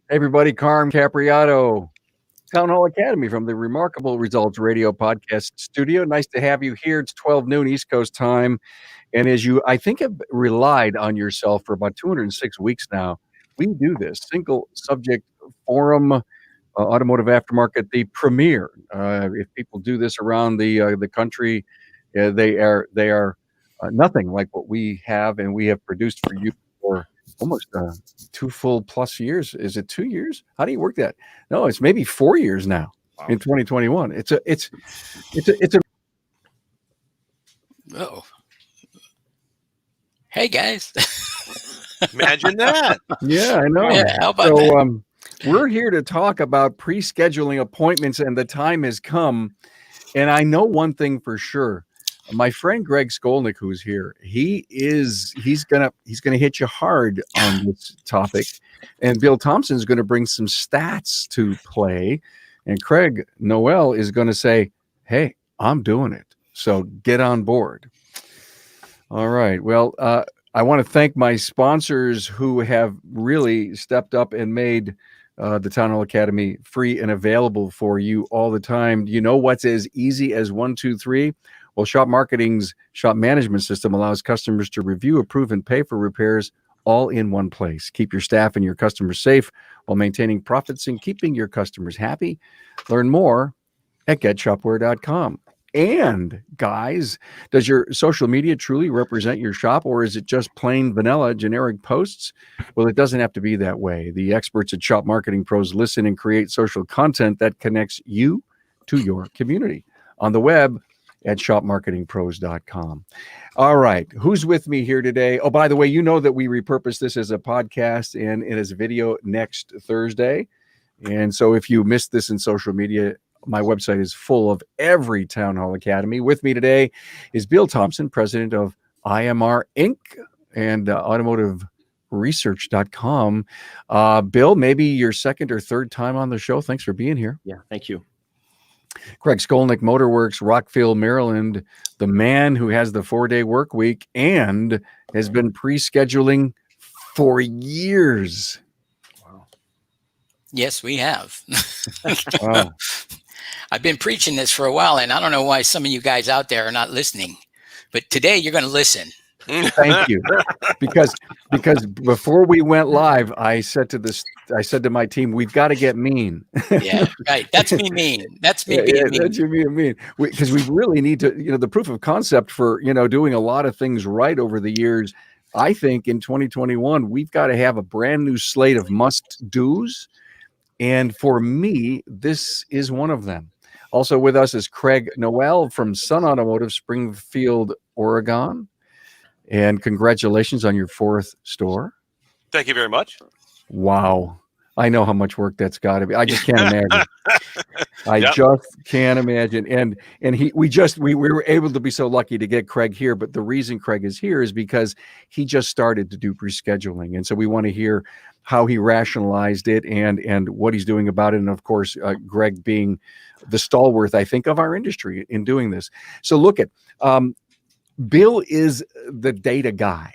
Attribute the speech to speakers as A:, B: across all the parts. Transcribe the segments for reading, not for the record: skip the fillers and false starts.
A: Hey everybody, Carm Capriato, Town Hall Academy from the Remarkable Results Radio Podcast Studio. Nice to have you here. It's 12 noon East Coast time. And as you, I think, have relied on yourself for about 206 weeks now, we do this single subject forum, automotive aftermarket, the premier. If people do this around the country, they are nothing like what we have and we have produced for you for almost 2 full+ years. Is it 2 years? How do you work that? No, it's maybe 4 years now. Wow. In 2021. It's a.
B: Oh, hey guys!
C: Imagine that.
A: Yeah, I know.
B: Yeah, how about that?
A: We're here to talk about pre-scheduling appointments, and the time has come. And I know one thing for sure. My friend Greg Skolnick, who's here, he's gonna hit you hard on this topic, and Bill Thompson's going to bring some stats to play, and Craig Noel is going to say, "Hey, I'm doing it, so get on board." All right. Well, I want to thank my sponsors who have really stepped up and made the Town Hall Academy free and available for you all the time. Do you know what's as easy as 1, 2, 3? Well, Shop Marketing's shop management system allows customers to review, approve, and pay for repairs all in one place. Keep your staff and your customers safe while maintaining profits and keeping your customers happy. Learn more at getshopware.com. And guys, does your social media truly represent your shop, or is it just plain vanilla generic posts? Well, it doesn't have to be that way. The experts at Shop Marketing Pros listen and create social content that connects you to your community on the web at shopmarketingpros.com. All right. Who's with me here today? Oh, by the way, you know that we repurpose this as a podcast and it is a video next Thursday. And so if you missed this in social media, my website is full of every Town Hall Academy. With me today is Bill Thompson, president of IMR Inc. and automotiveresearch.com. Bill, maybe your second or third time on the show. Thanks for being here.
D: Yeah, thank you.
A: Craig Skolnick, Motorworks, Rockville, Maryland, the man who has the 4-day work week and has been pre-scheduling for years.
B: Wow. Yes, we have.
A: Wow.
B: I've been preaching this for a while, and I don't know why some of you guys out there are not listening. But today you're going to listen.
A: Thank you. Because before we went live, I said to my team, we've got to get mean.
B: Yeah, right. That's me mean. That's me being mean.
A: That's you being mean. Because we really need to, the proof of concept for, doing a lot of things right over the years. I think in 2021, we've got to have a brand new slate of must-dos. And for me, this is one of them. Also with us is Craig Noel from Sun Automotive, Springfield, Oregon. And congratulations on your 4th store.
C: Thank you very much.
A: Wow. I know how much work that's got to be. I just can't imagine. I just can't imagine. And we were able to be so lucky to get Craig here. But the reason Craig is here is because he just started to do pre-scheduling. And so we want to hear how he rationalized it and what he's doing about it. And of course, Greg being the stalwart, I think, of our industry in doing this. So look at Bill is the data guy,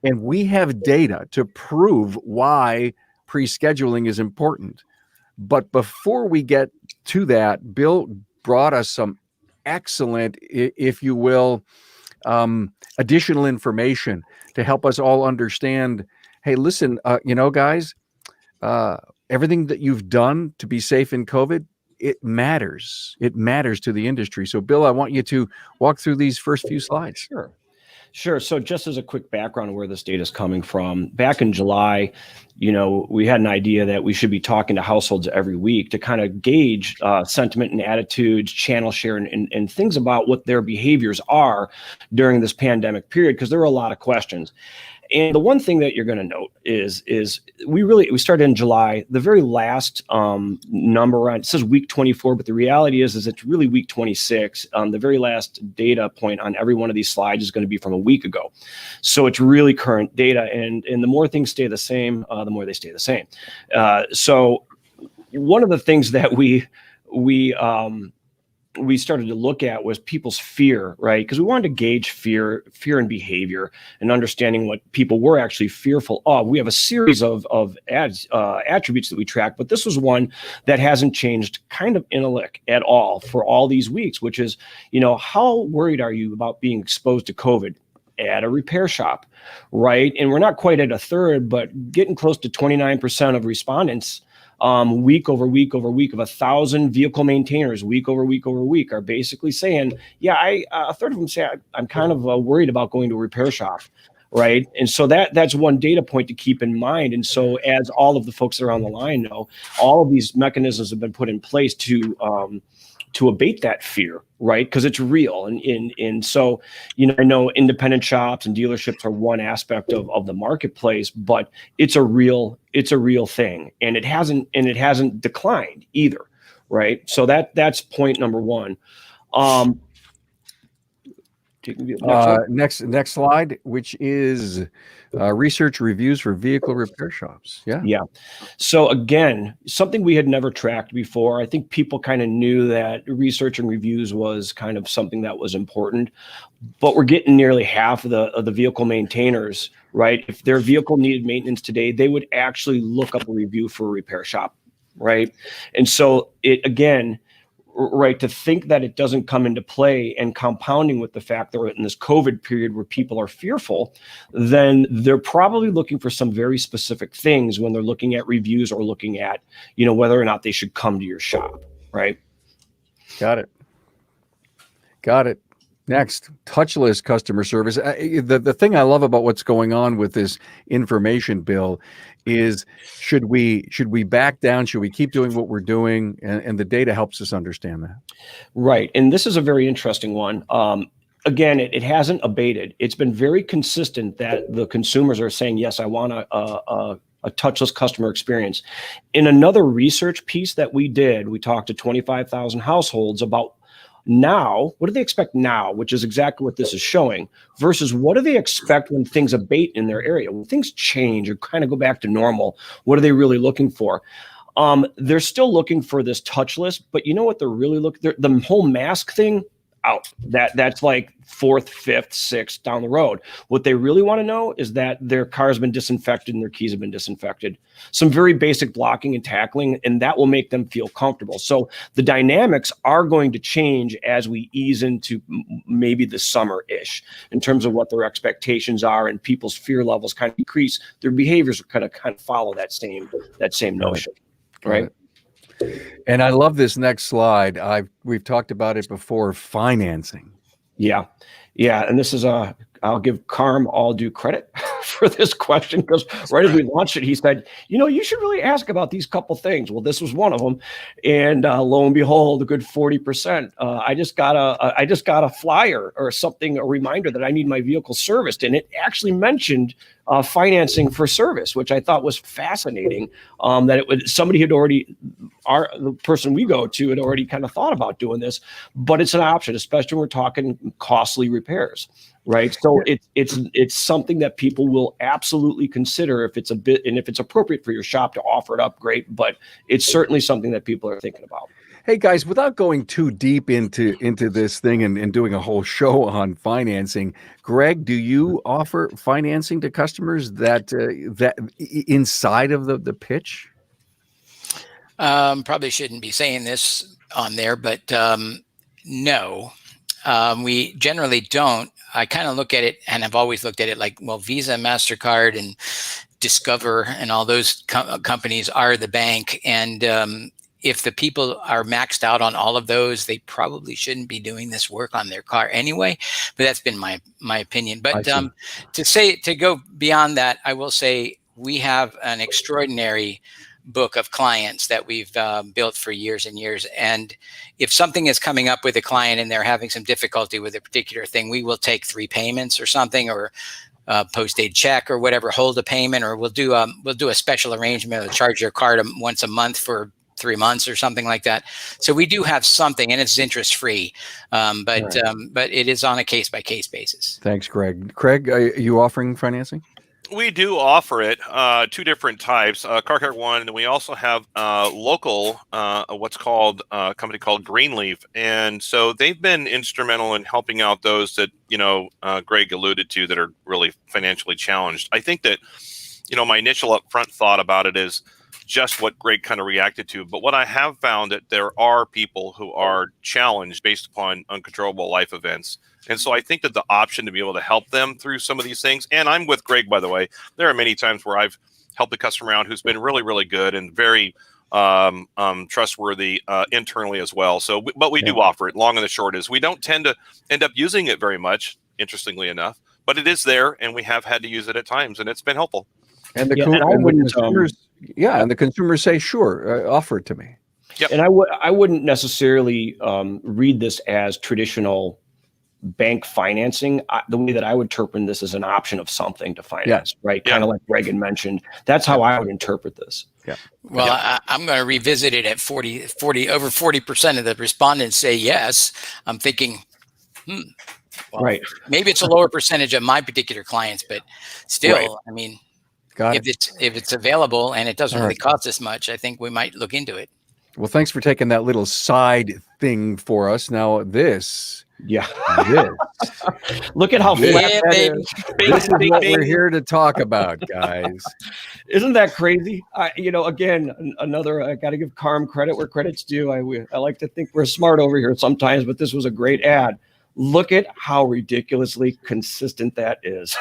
A: and we have data to prove why pre-scheduling is important. But before we get to that, Bill brought us some excellent, if you will, additional information to help us all understand, hey, listen, guys, everything that you've done to be safe in COVID, it matters. It matters to the industry. So, Bill, I want you to walk through these first few slides.
D: Sure. So just as a quick background of where this data is coming from, back in July, we had an idea that we should be talking to households every week to kind of gauge sentiment and attitudes, channel share, and things about what their behaviors are during this pandemic period, because there were a lot of questions. And the one thing that you're going to note is we started in July. The very last number on it says week 24, but the reality is it's really week 26. The very last data point on every one of these slides is going to be from a week ago. So it's really current data, and the more things stay the same, the more they stay the same. So one of the things that we we started to look at was people's fear, right? Because we wanted to gauge fear and behavior and understanding what people were actually fearful of. We have a series of attributes that we track, but this was one that hasn't changed kind of in a lick at all for all these weeks, which is, how worried are you about being exposed to COVID at a repair shop, right? And we're not quite at a third, but getting close to 29% of respondents week over week over week of 1,000 vehicle maintainers week over week over week are basically saying, a third of them say, I'm kind of worried about going to a repair shop, right? And so that's one data point to keep in mind. And so as all of the folks that are on the line know, all of these mechanisms have been put in place to abate that fear, right? Because it's real. And so, I know independent shops and dealerships are one aspect of the marketplace, but it's a real thing. And it hasn't declined either, right? So that's point number one.
A: Next slide, which is research reviews for vehicle repair shops. Yeah.
D: So again, something we had never tracked before. I think people kind of knew that research and reviews was kind of something that was important, but we're getting nearly half of the vehicle maintainers, right? If their vehicle needed maintenance today, they would actually look up a review for a repair shop, right? And so right, to think that it doesn't come into play, and compounding with the fact that we're in this COVID period where people are fearful, then they're probably looking for some very specific things when they're looking at reviews or looking at, whether or not they should come to your shop, right?
A: Got it. Next, touchless customer service. The thing I love about what's going on with this information bill is, should we back down? Should we keep doing what we're doing? And the data helps us understand that. Right.
D: And this is a very interesting one. Again, it hasn't abated. It's been very consistent that the consumers are saying, yes, I want a touchless customer experience. In another research piece that we did, we talked to 25,000 households about now, what do they expect now, which is exactly what this is showing, versus what do they expect when things abate in their area, when things change or kind of go back to normal? What are they really looking for? They're still looking for this touchless, but you know what they're really looking, the whole mask thing, out. That's like 4th, 5th, 6th down the road. What they really want to know is that their car's been disinfected and their keys have been disinfected. Some very basic blocking and tackling, and that will make them feel comfortable. So the dynamics are going to change as we ease into maybe the summer-ish in terms of what their expectations are, and people's fear levels kind of decrease. Their behaviors kind of follow that same notion, right?
A: And I love this next slide. We've talked about it before, financing.
D: Yeah. And this is I'll give Carm all due credit for this question, because right as we launched it, he said, you should really ask about these couple things. Well, this was one of them. And lo and behold, a good 40%. I just got a flyer or something, a reminder that I need my vehicle serviced. And it actually mentioned financing for service, which I thought was fascinating. The person we go to had already kind of thought about doing this, but it's an option, especially when we're talking costly repairs, right? So it's something that people will absolutely consider if it's appropriate for your shop to offer it up, great. But it's certainly something that people are thinking about.
A: Hey guys, without going too deep into this thing and doing a whole show on financing, Greg, do you offer financing to customers that inside of the pitch?
B: Probably shouldn't be saying this on there, but no, we generally don't. I kind of look at it, and I've always looked at it like, well, Visa, MasterCard, and Discover, and all those companies are the bank. And if the people are maxed out on all of those, they probably shouldn't be doing this work on their car anyway. But that's been my opinion. But to go beyond that, I will say we have an extraordinary book of clients that we've built for years and years. And if something is coming up with a client and they're having some difficulty with a particular thing, we will take 3 payments or something, or post-aid check or whatever, hold a payment, or we'll do a special arrangement to charge your card once a month for 3 months or something like that. So we do have something, and it's interest-free, but it is on a case-by-case basis.
A: Thanks, Greg. Craig, are you offering financing?
C: We do offer it, two different types, Car Care One, and then we also have local, what's called a company called Greenleaf, and so they've been instrumental in helping out those that Greg alluded to that are really financially challenged. I think that my initial upfront thought about it is just what Greg kind of reacted to, but what I have found that there are people who are challenged based upon uncontrollable life events. And so I think that the option to be able to help them through some of these things, and I'm with Greg, by the way, there are many times where I've helped a customer out who's been really, really good and very trustworthy internally as well. So, but we do offer it. Long and the short is we don't tend to end up using it very much, interestingly enough, but it is there and we have had to use it at times and it's been helpful.
A: And the consumers say, sure, offer it to me.
C: Yep.
D: And I wouldn't necessarily read this as traditional bank financing. The way that I would interpret this is an option of something to finance, right? Kind of like Greg had mentioned. That's how I would interpret this.
A: Yeah.
B: Well, I'm going to revisit it at 40, over 40% of the respondents say yes. I'm thinking, well,
D: right.
B: Maybe it's a lower percentage of my particular clients, but still,
D: Right.
B: I mean,
A: Got
B: if
A: it.
B: it's available and it doesn't really cost us much, I think we might look into it.
A: Well, thanks for taking that little side thing for us. Now this.
D: Look at how flat that
B: baby.
D: is.
A: This is what we're here to talk about, guys.
D: Isn't that crazy? Again, I got to give Carm credit where credit's due. I like to think we're smart over here sometimes, but this was a great ad. Look at how ridiculously consistent that is.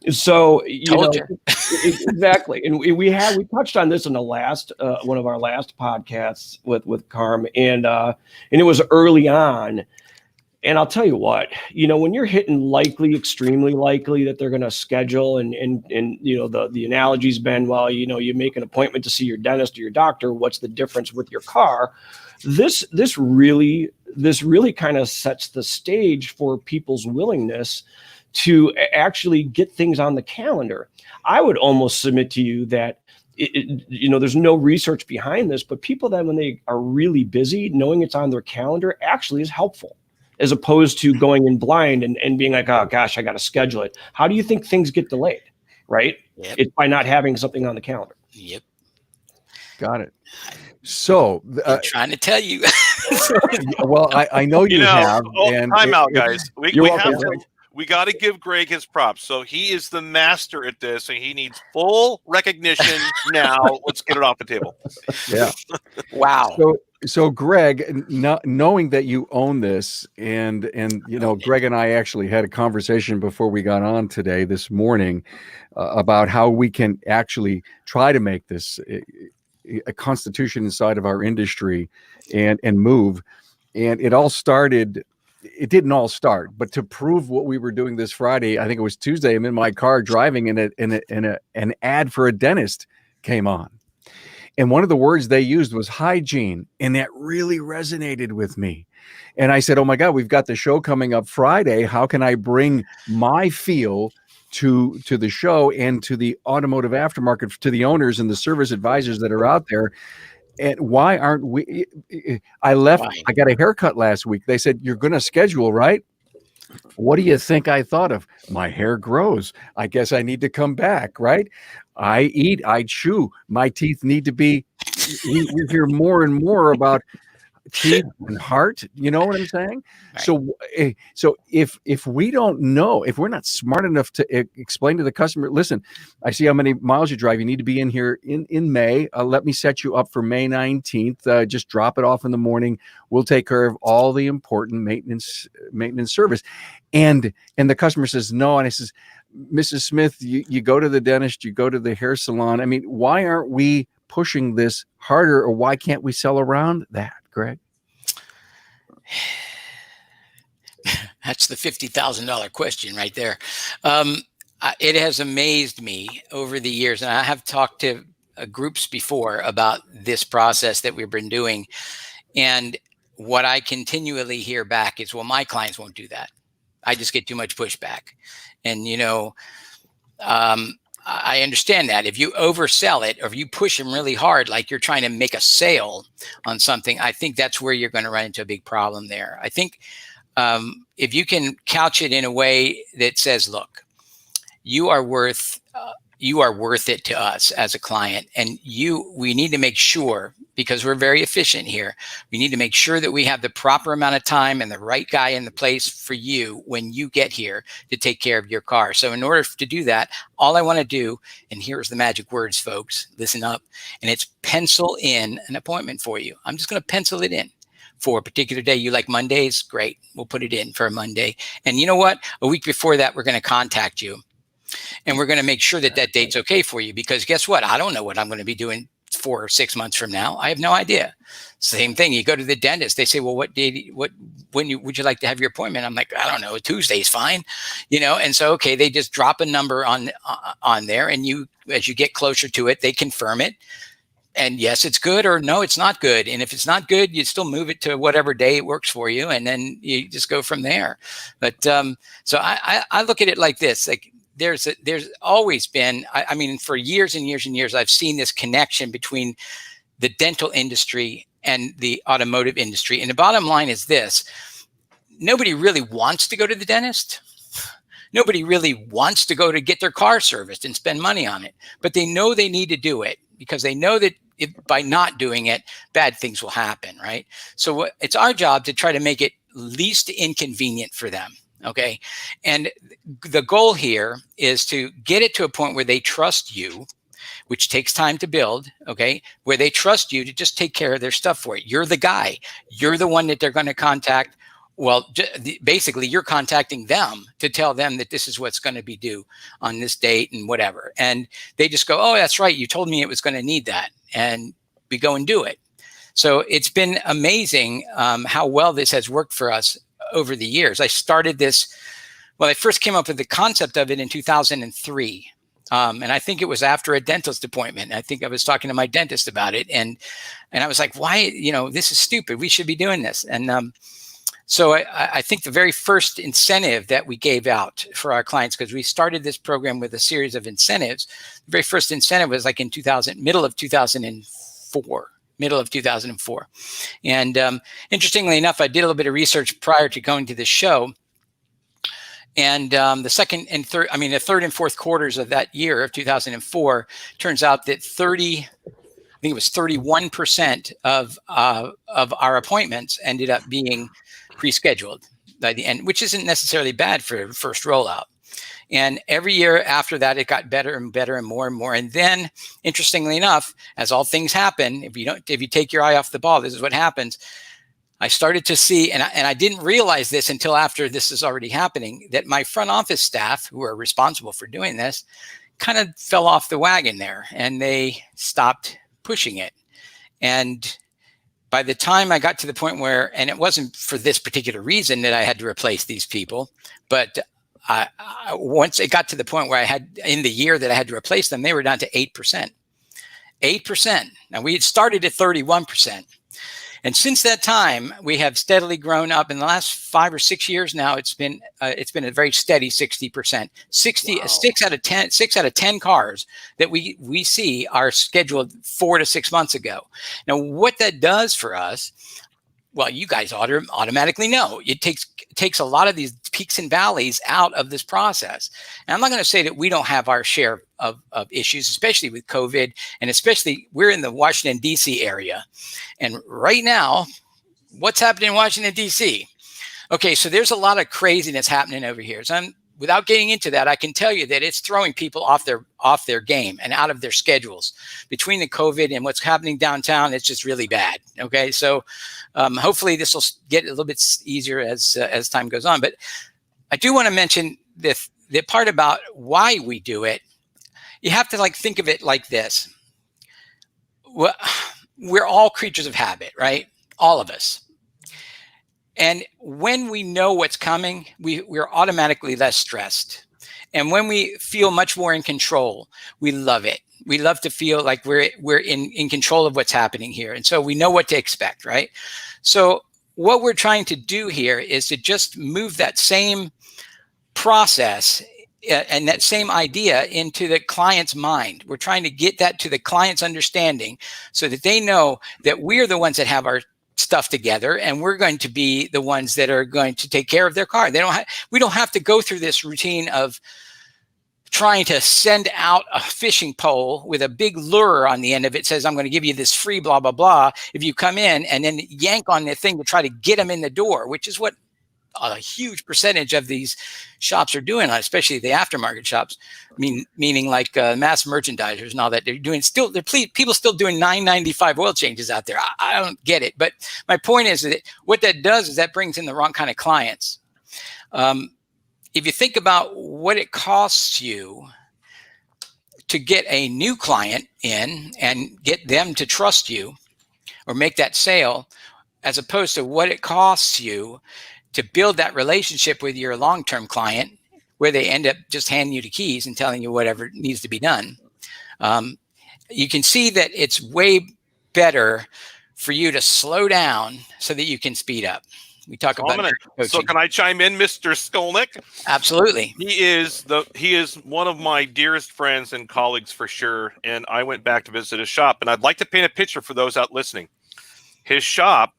D: So, exactly. And we touched on this in the last, one of our last podcasts with Carm, and it was early on. And I'll tell you what, when you're hitting likely, extremely likely that they're going to schedule and the analogy's been, well, you make an appointment to see your dentist or your doctor. What's the difference with your car? This really kind of sets the stage for people's willingness to actually get things on the calendar. I would almost submit to you that there's no research behind this, but people that when they are really busy, knowing it's on their calendar actually is helpful, as opposed to going in blind and being like, oh gosh, I got to schedule it. How do you think things get delayed? Right?
B: Yep.
D: It's by not having something on the calendar.
B: Yep.
A: Got it. So
B: I'm trying to tell you.
A: well, I know you have.
C: And time out, guys. We got to give Greg his props. So he is the master at this, and he needs full recognition now. Let's get it off the table.
A: Yeah.
B: Wow.
A: So Greg, knowing that you own this, and Greg and I actually had a conversation before we got on today, this morning, about how we can actually try to make this a constitution inside of our industry and move. And it all started. It didn't all start, but to prove what we were doing this Friday, I think it was Tuesday, I'm in my car driving and an ad for a dentist came on. And one of the words they used was hygiene. And that really resonated with me. And I said, oh my God, we've got the show coming up Friday. How can I bring my feel to the show and to the automotive aftermarket, to the owners and the service advisors that are out there? And why aren't we? I got a haircut last week. They said, you're going to schedule, right? What do you think I thought of? My hair grows. I guess I need to come back, right? I eat, I chew. My teeth need to be, we hear more and more about teeth and heart. You know what I'm saying? Right. So if we don't know, if we're not smart enough to explain to the customer, listen, I see how many miles you drive. You need to be in here in May. Let me set you up for May 19th. Just drop it off in the morning. We'll take care of all the important maintenance service. And the customer says no. And I says, Mrs. Smith, you go to the dentist, you go to the hair salon. I mean, why aren't we pushing this harder, or why can't we sell around that, Greg?
B: That's the $50,000 question right there. It has amazed me over the years, and I have talked to groups before about this process that we've been doing. And what I continually hear back is, well, my clients won't do that. I just get too much pushback. And, I understand that. If you oversell it, or if you push them really hard, like you're trying to make a sale on something, I think that's where you're going to run into a big problem there. I think if you can couch it in a way that says, look, you are worth it to us as a client. And we need to make sure, because we're very efficient here, we need to make sure that we have the proper amount of time and the right guy in the place for you when you get here to take care of your car. So in order to do that, all I want to do, and here's the magic words, folks, listen up, and it's pencil in an appointment for you. I'm just going to pencil it in for a particular day. You like Mondays? Great. We'll put it in for a Monday. And you know what? A week before that, we're going to contact you. And we're going to make sure that that date's okay for you, because guess what? I don't know what I'm going to be doing 4 or 6 months from now. I have no idea. Same thing. You go to the dentist. They say, well, what day, would you like to have your appointment? I'm like, I don't know. Tuesday's fine. And so, okay, they just drop a number on there, and as you get closer to it, they confirm it. And yes, it's good, or no, it's not good. And if it's not good, you still move it to whatever day it works for you. And then you just go from there. But so I look at it like this, like, there's always been, I mean, for years and years and years, I've seen this connection between the dental industry and the automotive industry. And the bottom line is this: nobody really wants to go to the dentist. Nobody really wants to go to get their car serviced and spend money on it, but they know they need to do it because they know that by not doing it, bad things will happen, right? So it's our job to try to make it least inconvenient for them. Okay. And the goal here is to get it to a point where they trust you, which takes time to build. Okay. Where they trust you to just take care of their stuff for it. You're the guy. You're the one that they're going to contact. Well, basically, you're contacting them to tell them that this is what's going to be due on this date and whatever. And they just go, oh, that's right. You told me it was going to need that. And we go and do it. So it's been amazing how well this has worked for us over the years. I started this, I first came up with the concept of it in 2003. And I think it was after a dentist appointment. I think I was talking to my dentist about it. And I was like, why, this is stupid. We should be doing this. And so I think the very first incentive that we gave out for our clients, because we started this program with a series of incentives, the very first incentive was like in middle of 2004. And interestingly enough, I did a little bit of research prior to going to the show. And the third and fourth quarters of that year of 2004, turns out that 31% of our appointments ended up being pre-scheduled by the end, which isn't necessarily bad for first rollout. And every year after that, it got better and better and more and more. And then, interestingly enough, as all things happen, if you take your eye off the ball, this is what happens. I started to see, and I didn't realize this until after this is already happening, that my front office staff, who are responsible for doing this, kind of fell off the wagon there, and they stopped pushing it. And by the time I got to the point where, and it wasn't for this particular reason that I had to replace these people, but once it got to the point where in the year that I had to replace them, they were down to 8%. 8%. Now we had started at 31%. And since that time, we have steadily grown up. In the last 5 or 6 years now, it's been a very steady 60%. 60, wow. 6 out of 10 cars that we see are scheduled 4 to 6 months ago. Now, what that does for us, well, you guys automatically know, it takes a lot of these peaks and valleys out of this process. And I'm not going to say that we don't have our share of issues, especially with COVID, and especially we're in the Washington, D.C. area. And right now, what's happening in Washington, D.C.? Okay, so there's a lot of craziness happening over here. So without getting into that, I can tell you that it's throwing people off their game and out of their schedules. Between the COVID and what's happening downtown, it's just really bad. Okay, so hopefully this will get a little bit easier as time goes on. But I do want to mention the part about why we do it. You have to think of it like this. We're all creatures of habit, right? All of us. And when we know what's coming, we're automatically less stressed. And when we feel much more in control, we love it. We love to feel like we're in control of what's happening here. And so we know what to expect, right? So what we're trying to do here is to just move that same process and that same idea into the client's mind. We're trying to get that to the client's understanding so that they know that we're the ones that have our stuff together, and we're going to be the ones that are going to take care of their car. We don't have to go through this routine of trying to send out a fishing pole with a big lure on the end of it, says, I'm going to give you this free blah, blah, blah, if you come in, and then yank on the thing to try to get them in the door, which is what a huge percentage of these shops are doing, especially the aftermarket shops, meaning like mass merchandisers and all that. They're doing people still doing $9.95 oil changes out there. I don't get it. But my point is that what that does is that brings in the wrong kind of clients. If you think about what it costs you to get a new client in and get them to trust you or make that sale, as opposed to what it costs you to build that relationship with your long-term client, where they end up just handing you the keys and telling you whatever needs to be done, you can see that it's way better for you to slow down so that you can speed up. We talk about coaching.
C: So can I chime in, Mr. Skolnick?
B: Absolutely.
C: He is one of my dearest friends and colleagues for sure. And I went back to visit his shop, and I'd like to paint a picture for those out listening. His shop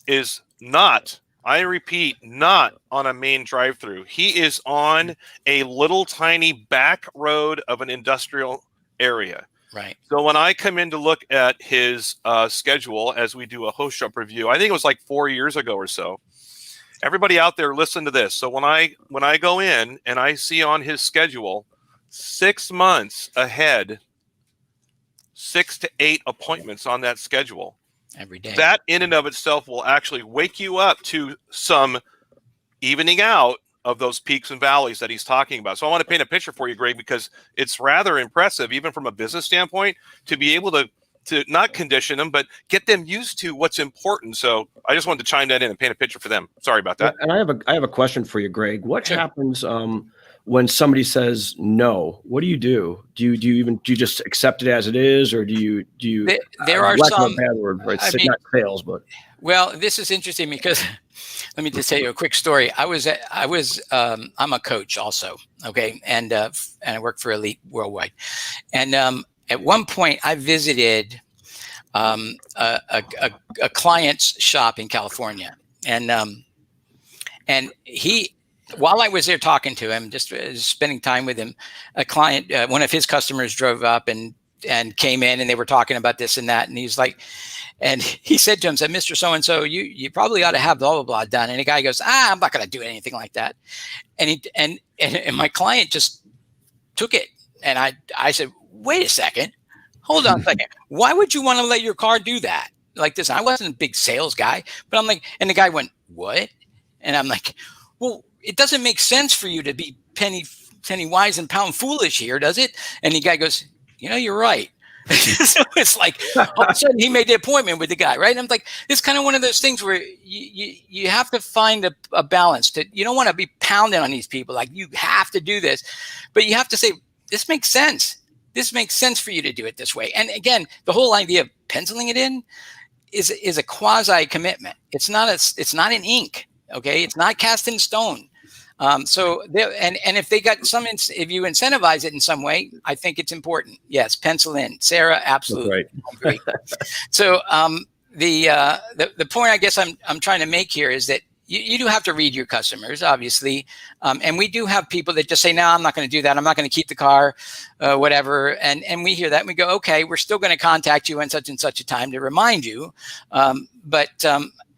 C: is not, I repeat, not on a main drive-through. He is on a little tiny back road of an industrial area.
B: Right.
C: So when I come in to look at his schedule as we do a host shop review, I think it was like 4 years ago or so. Everybody out there, listen to this. So when I go in and I see on his schedule 6 months ahead, 6 to 8 appointments on that schedule.
B: Every day.
C: That in and of itself will actually wake you up to some evening out of those peaks and valleys that he's talking about. So I want to paint a picture for you, Greg, because it's rather impressive, even from a business standpoint, to be able to not condition them, but get them used to what's important. So I just wanted to chime that in and paint a picture for them. Sorry about that.
D: And I have a question for you, Greg. What happens when somebody says no? What do you do? Do you just accept it as it is, or do you?
B: There are some
D: bad word, right? Not sales, but
B: well, this is interesting because let me just tell you a quick story. I'm a coach also, okay, and I work for Elite Worldwide, and at one point I visited a client's shop in California, and he. While I was there talking to him, just spending time with him, a client, one of his customers drove up and came in, and they were talking about this and that. And he's like, and he said to him, said, Mr. So-and-so, you probably ought to have blah, blah, blah done. And the guy goes, I'm not going to do anything like that. And my client just took it. And I said, wait a second, hold on a second. Why would you want to let your car do that like this? I wasn't a big sales guy, but I'm like, and the guy went, what? And I'm like, well, it doesn't make sense for you to be penny wise and pound foolish here, does it? And the guy goes, you're right. So it's like all of a sudden he made the appointment with the guy, right? And I'm like, it's kind of one of those things where you have to find a balance. You don't want to be pounding on these people like you have to do this, but you have to say this makes sense. This makes sense for you to do it this way. And again, the whole idea of penciling it in is a quasi commitment. It's not in ink. Okay, it's not cast in stone. So if they got if you incentivize it in some way, I think it's important. Yes, pencil in, Sarah. Absolutely, right. So the point I guess I'm trying to make here is that you do have to read your customers, obviously, and we do have people that just say, no, I'm not going to do that. I'm not going to keep the car, whatever. And we hear that and we go, okay, we're still going to contact you in such and such a time to remind you, but.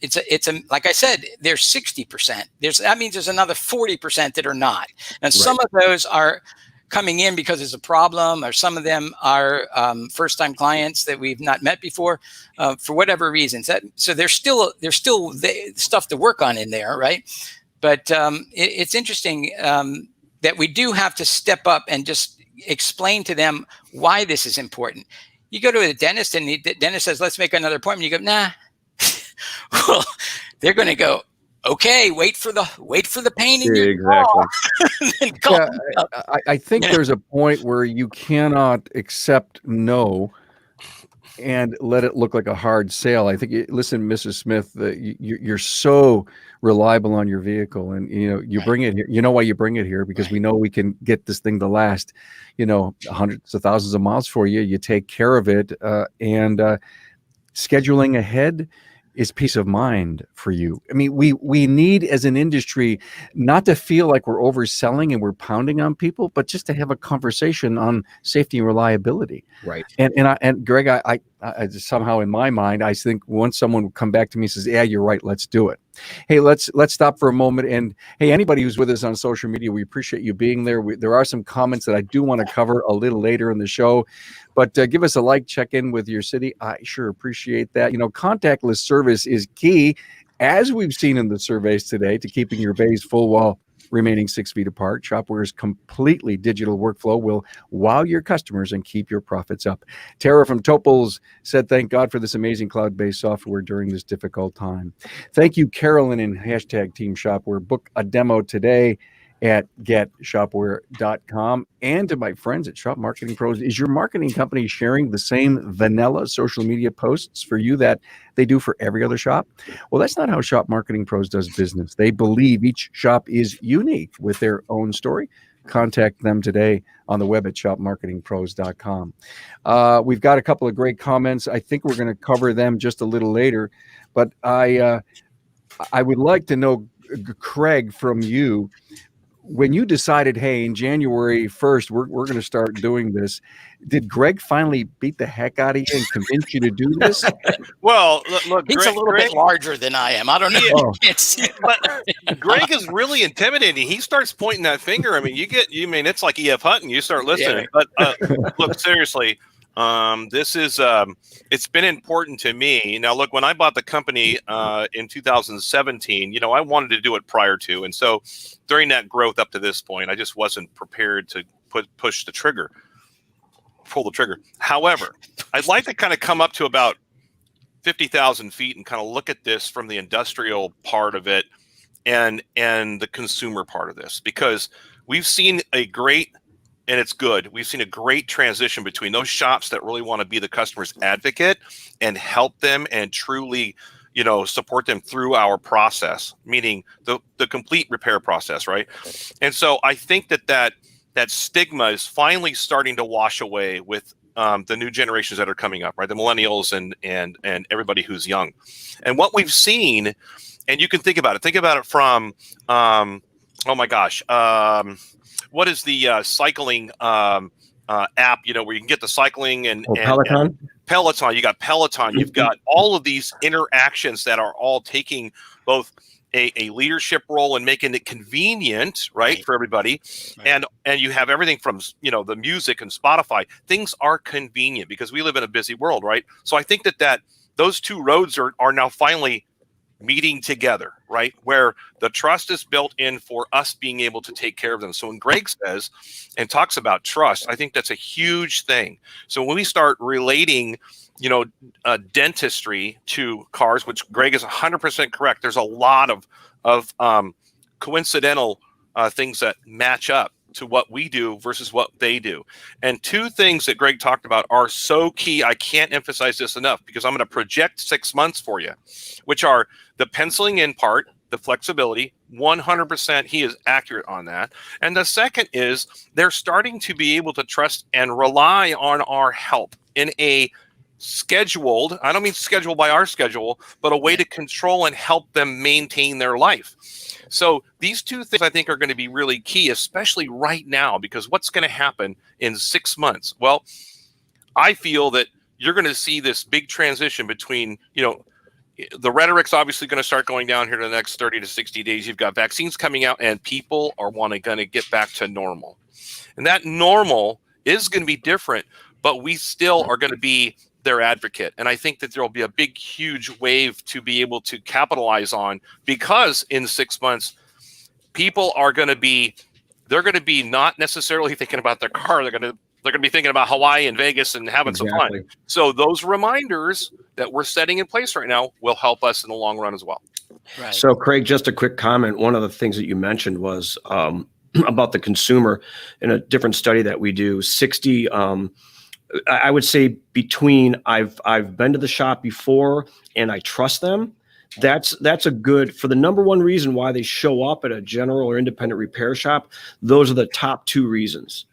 B: It's like I said, there's 60%. That means there's another 40% that are not. And some of those are coming in because there's a problem, or some of them are first-time clients that we've not met before for whatever reasons. So there's still stuff to work on in there, right? But it's interesting that we do have to step up and just explain to them why this is important. You go to a dentist and the dentist says, let's make another appointment. You go, nah. Well, they're going to go, okay, wait for the pain in your jaw.
A: I think there's a point where you cannot accept no and let it look like a hard sale. I think, listen, Mrs. Smith, you're so reliable on your vehicle, and you bring it here. You know why you bring it here? Because we know we can get this thing to last, hundreds of thousands of miles for you. You take care of it, and scheduling ahead is peace of mind for you. I mean, we need as an industry not to feel like we're overselling and we're pounding on people, but just to have a conversation on safety and reliability.
D: Right.
A: And Greg, I just somehow in my mind, I think once someone would come back to me and says, yeah, you're right, let's do it. Hey, let's stop for a moment. And hey, anybody who's with us on social media, we appreciate you being there. There are some comments that I do want to cover a little later in the show, but give us a like, check in with your city. I sure appreciate that. Contactless service is key, as we've seen in the surveys today, to keeping your bays full while remaining 6 feet apart. Shopware's completely digital workflow will wow your customers and keep your profits up. Tara from Topals said, thank God for this amazing cloud-based software during this difficult time. Thank you, Carolyn and #Team Shopware. Book a demo today at getshopware.com. And to my friends at Shop Marketing Pros, is your marketing company sharing the same vanilla social media posts for you that they do for every other shop? Well, that's not how Shop Marketing Pros does business. They believe each shop is unique with their own story. Contact them today on the web at shopmarketingpros.com. We've got a couple of great comments. I think we're going to cover them just a little later, but I would like to know, Craig, from you, when you decided, hey, in January 1st, we're going to start doing this, did Greg finally beat the heck out of you and convince you to do this?
C: Well, look,
B: He's a little bit larger than I am. I don't know.
C: Yeah.
B: You can't see it.
C: But Greg is really intimidating. He starts pointing that finger. I mean, it's like E.F. Hutton. You start listening. Yeah. But look, seriously, this is it's been important to me. Now, look, when I bought the company in 2017, I wanted to do it prior to, and so during that growth up to this point, I just wasn't prepared to pull the trigger. However, I'd like to kind of come up to about 50,000 feet and kind of look at this from the industrial part of it and the consumer part of this, because we've seen and it's good. We've seen a great transition between those shops that really want to be the customer's advocate and help them and truly, support them through our process, meaning the complete repair process, right? And so I think that stigma is finally starting to wash away with the new generations that are coming up, right? The millennials and everybody who's young. And what we've seen, and you can think about it from, oh my gosh, what is the cycling app, where you can get the cycling and
D: Peloton?
C: Peloton. You got Peloton. You've got all of these interactions that are all taking both a leadership role and making it convenient, right, for everybody. Right. And you have everything from, the music and Spotify. Things are convenient because we live in a busy world, right? So I think that those two roads are now finally meeting together, right? Where the trust is built in for us being able to take care of them. So when Greg says and talks about trust, I think that's a huge thing. So when we start relating, dentistry to cars, which Greg is 100% correct, there's a lot of coincidental things that match up to what we do versus what they do. And two things that Greg talked about are so key. I can't emphasize this enough because I'm going to project 6 months for you, which are the penciling in part, the flexibility, 100%. He is accurate on that. And the second is they're starting to be able to trust and rely on our help in a scheduled, I don't mean scheduled by our schedule, but a way to control and help them maintain their life. So these two things I think are going to be really key, especially right now, because what's going to happen in 6 months? Well, I feel that you're going to see this big transition between, the rhetoric's obviously going to start going down here in the next 30 to 60 days. You've got vaccines coming out and people are going to get back to normal. And that normal is going to be different, but we still are going to be their advocate. And I think that there will be a big, huge wave to be able to capitalize on, because in 6 months, people are going to be, they're going to be not necessarily thinking about their car. They're going to be thinking about Hawaii and Vegas and having some fun. So those reminders that we're setting in place right now will help us in the long run as well.
D: Right. So Craig, just a quick comment. One of the things that you mentioned was about the consumer. In a different study that we do, 60, I would say between I've been to the shop before and I trust them. That's a good, for the number one reason why they show up at a general or independent repair shop. Those are the top two reasons.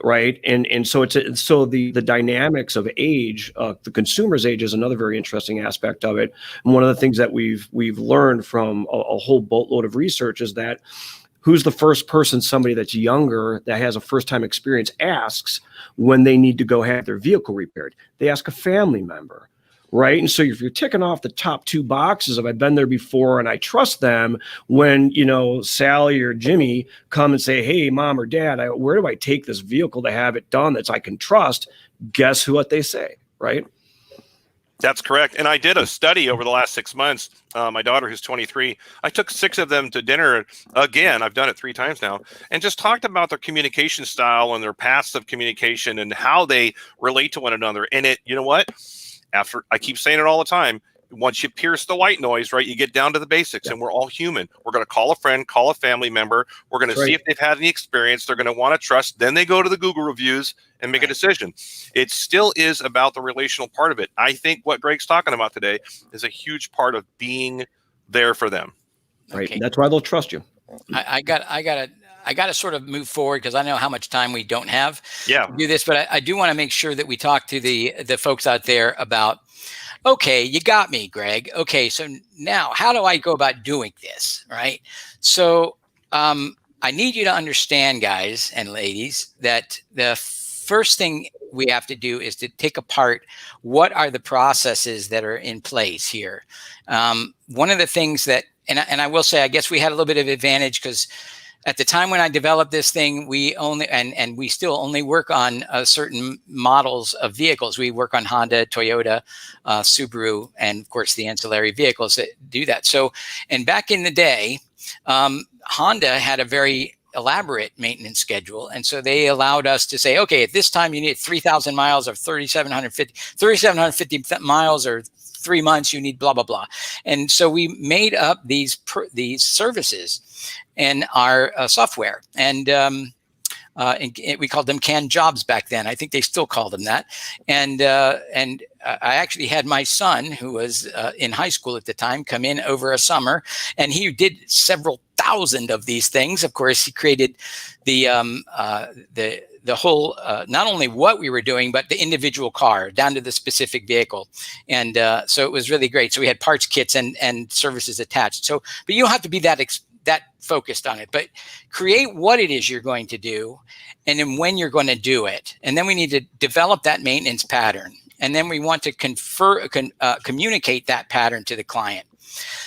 D: right? And so so the dynamics of age, the consumer's age is another very interesting aspect of it. And one of the things that we've learned from a whole boatload of research is that who's the first person somebody that's younger that has a first time experience asks when they need to go have their vehicle repaired? They ask a family member. Right. And so if you're ticking off the top two boxes of I've been there before and I trust them, when, Sally or Jimmy come and say, hey, mom or dad, where do I take this vehicle to have it done that I can trust? Guess what they say? Right.
C: That's correct. And I did a study over the last 6 months. My daughter, who's 23, I took 6 of them to dinner again. I've done it 3 times now, and just talked about their communication style and their paths of communication and how they relate to one another. And you know what? After I keep saying it all the time, once you pierce the white noise, right, you get down to the basics, and we're all human. We're going to call a friend, call a family member. We're going to see if they've had any experience. They're going to want to trust. Then they go to the Google reviews and make a decision. It still is about the relational part of it. I think what Greg's talking about today is a huge part of being there for them.
D: Right.
B: Okay.
D: That's why they'll trust you.
B: I got to sort of move forward because I know how much time we don't have to do this, but I do want to make sure that we talk to the folks out there about, okay, you got me, Greg. Okay, so now how do I go about doing this, right? So I need you to understand, guys and ladies, that the first thing we have to do is to take apart what are the processes that are in place here. One of the things that, and I will say, I guess we had a little bit of advantage because at the time when I developed this thing, we only, and we still only work on certain models of vehicles. We work on Honda, Toyota, Subaru, and of course the ancillary vehicles that do that. So, and back in the day, Honda had a very elaborate maintenance schedule. And so they allowed us to say, okay, at this time you need 3,000 miles or 3,750 miles or 3 months, you need blah, blah, blah. And so we made up these services in our software. And we called them canned jobs back then. I think they still call them that. And I actually had my son, who was in high school at the time, come in over a summer, and he did several thousand of these things. Of course, he created the whole, not only what we were doing, but the individual car down to the specific vehicle. And so it was really great. So we had parts kits and services attached. So, but you don't have to be that focused on it, but create what it is you're going to do and then when you're going to do it. And then we need to develop that maintenance pattern. And then we want to communicate that pattern to the client.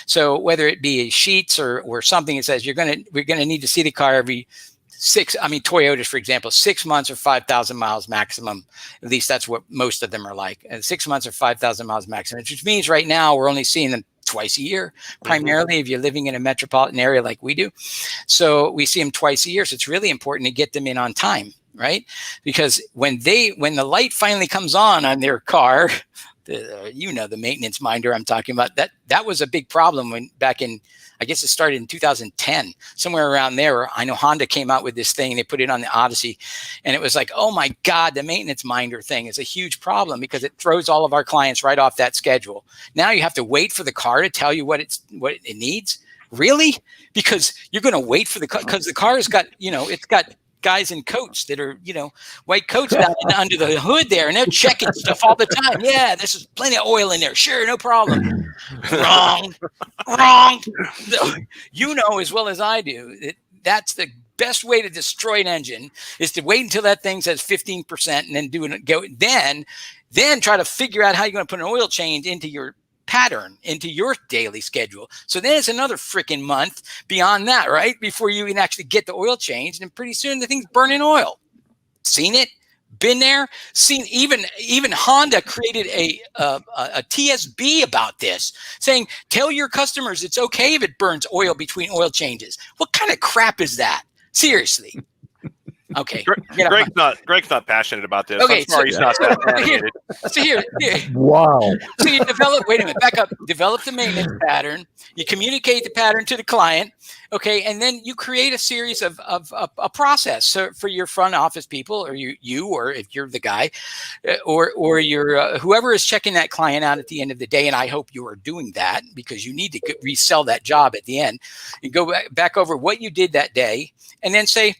B: So whether it be sheets or something that says we're going to need to see the car every Toyotas, for example, 6 months or 5,000 miles maximum. At least that's what most of them are like. 6 months or 5,000 miles maximum, which means right now we're only seeing them twice a year, primarily if you're living in a metropolitan area like we do. So we see them twice a year. So it's really important to get them in on time, right? Because when the light finally comes on their car, the maintenance minder I'm talking about, that was a big problem when back in, I guess it started in 2010, somewhere around there. I know Honda came out with this thing. They put it on the Odyssey, and it was like, oh my God, the maintenance minder thing is a huge problem because it throws all of our clients right off that schedule. Now you have to wait for the car to tell you what it needs. Really? Because you're going to wait for the car because the car's got, it's got guys in coats that are, white coats down under the hood there, and they're checking stuff all the time. Yeah, this is plenty of oil in there. Sure, no problem. Wrong. You know as well as I do that's the best way to destroy an engine is to wait until that thing says 15% and then then try to figure out how you're going to put an oil change into your pattern, into your daily schedule. So then it's another freaking month beyond that, right? Before you can actually get the oil changed, and pretty soon the thing's burning oil. Seen it? Been there? Seen even Honda created a TSB about this, saying, tell your customers it's okay if it burns oil between oil changes. What kind of crap is that? Seriously. Okay.
C: Greg's not passionate about this. Okay, I'm sorry, he's not that passionate.
B: So here.
A: Wow.
B: So you back up, develop the maintenance pattern. You communicate the pattern to the client. Okay. And then you create a series of a process. So for your front office people, or you, or if you're the guy, or your whoever is checking that client out at the end of the day. And I hope you are doing that because you need to resell that job at the end and go back over what you did that day and then say,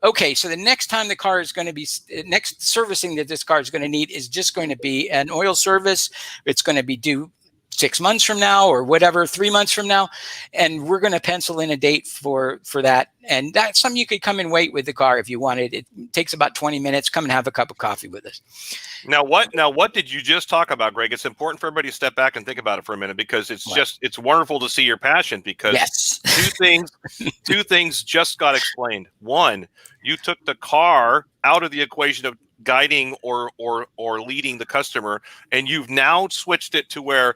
B: okay, so the next time the car is going to be, next servicing that this car is going to need is just going to be an oil service. It's going to be due 6 months from now or whatever, 3 months from now. And we're going to pencil in a date for that. And that's something you could come and wait with the car if you wanted. It takes about 20 minutes. Come and have a cup of coffee with us.
C: Now what did you just talk about, Greg? It's important for everybody to step back and think about it for a minute, because it's wonderful to see your passion, because
B: yes.
C: two things just got explained. One, you took the car out of the equation of guiding or leading the customer, and you've now switched it to where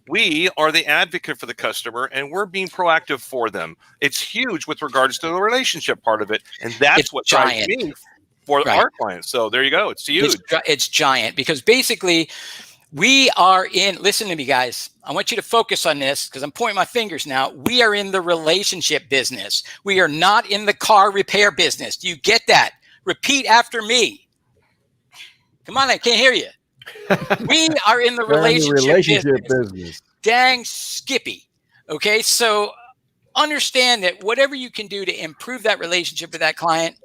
C: we are the advocate for the customer and we're being proactive for them. It's huge with regards to the relationship part of it, and that's what drives me for our clients. So there you go. It's huge.
B: It's giant, because basically we are in, listen to me guys, I want you to focus on this because I'm pointing my fingers now. We are in the relationship business. We are not in the car repair business. Do you get that? Repeat after me. Come on, I can't hear you. We are in the relationship business. Dang Skippy. Okay, so understand that whatever you can do to improve that relationship with that client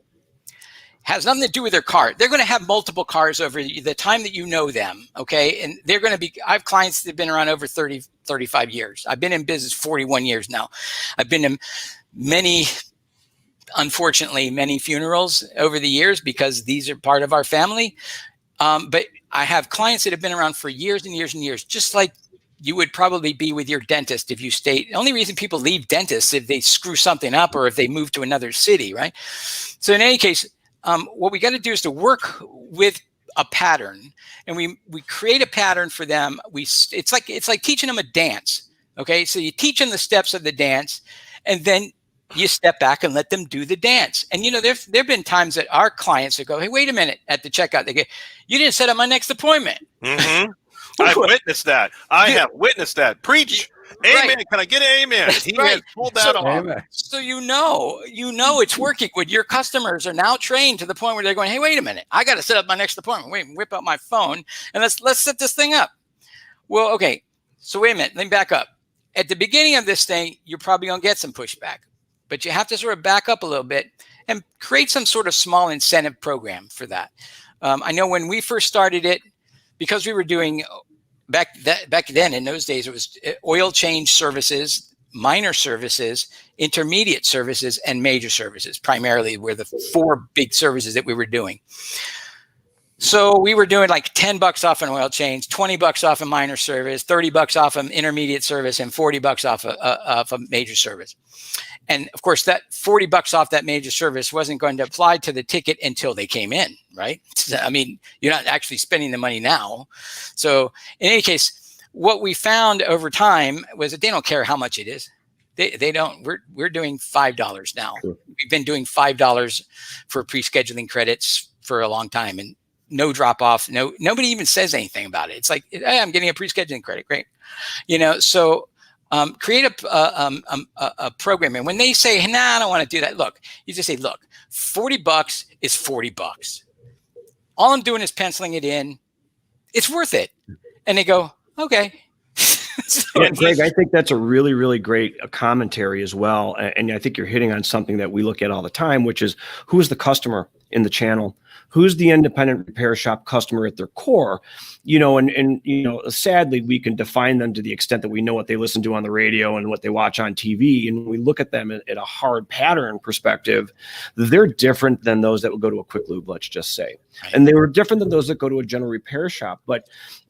B: has nothing to do with their car. They're going to have multiple cars over the time that you know them, okay? And they're going to be, I have clients that have been around over 30, 35 years. I've been in business 41 years now. I've been in unfortunately, many funerals over the years because these are part of our family. But I have clients that have been around for years and years and years, just like you would probably be with your dentist if you stayed. The only reason people leave dentists if they screw something up or if they move to another city, right? So in any case, what we got to do is to work with a pattern, and we create a pattern for them. It's like teaching them a dance. Okay, so you teach them the steps of the dance, and then you step back and let them do the dance. And there've been times that our clients would go, "Hey, wait a minute!" At the checkout, they go, "You didn't set up my next appointment."
C: Mm-hmm. I've witnessed that. I have witnessed that. Preach. Amen.
B: Right.
C: Can I get an amen? He has pulled that off.
B: So you know it's working. When your customers are now trained to the point where they're going, "Hey, wait a minute! I got to set up my next appointment. Wait, whip out my phone and let's set this thing up." Well, okay. So wait a minute. Let me back up. At the beginning of this thing, you're probably going to get some pushback, but you have to sort of back up a little bit and create some sort of small incentive program for that. I know when we first started it, because we were doing back then in those days, it was oil change services, minor services, intermediate services, and major services. Primarily were the four big services that we were doing. So we were doing like $10 off an oil change, $20 off a minor service, $30 off an intermediate service, and $40 off a major service. And of course, that $40 off that major service wasn't going to apply to the ticket until they came in, right? I mean, you're not actually spending the money now. So in any case, what we found over time was that they don't care how much it is. They don't. We're doing $5 now. Sure. We've been doing $5 for pre-scheduling credits for a long time, and no drop off. Nobody even says anything about it. It's like, hey, I'm getting a pre-scheduling credit. Great, so. Create a program. And when they say, "Nah, I don't want to do that," look, you just say, "Look, $40 is $40. All I'm doing is penciling it in. It's worth it." And they go, "Okay."
D: Yeah, Greg, I think that's a really, really great commentary as well. And I think you're hitting on something that we look at all the time, which is who's the customer in the channel? Who's the independent repair shop customer at their core? And sadly, we can define them to the extent that we know what they listen to on the radio and what they watch on TV. And when we look at them at a hard pattern perspective, they're different than those that would go to a quick lube, let's just say. And they were different than those that go to a general repair shop. But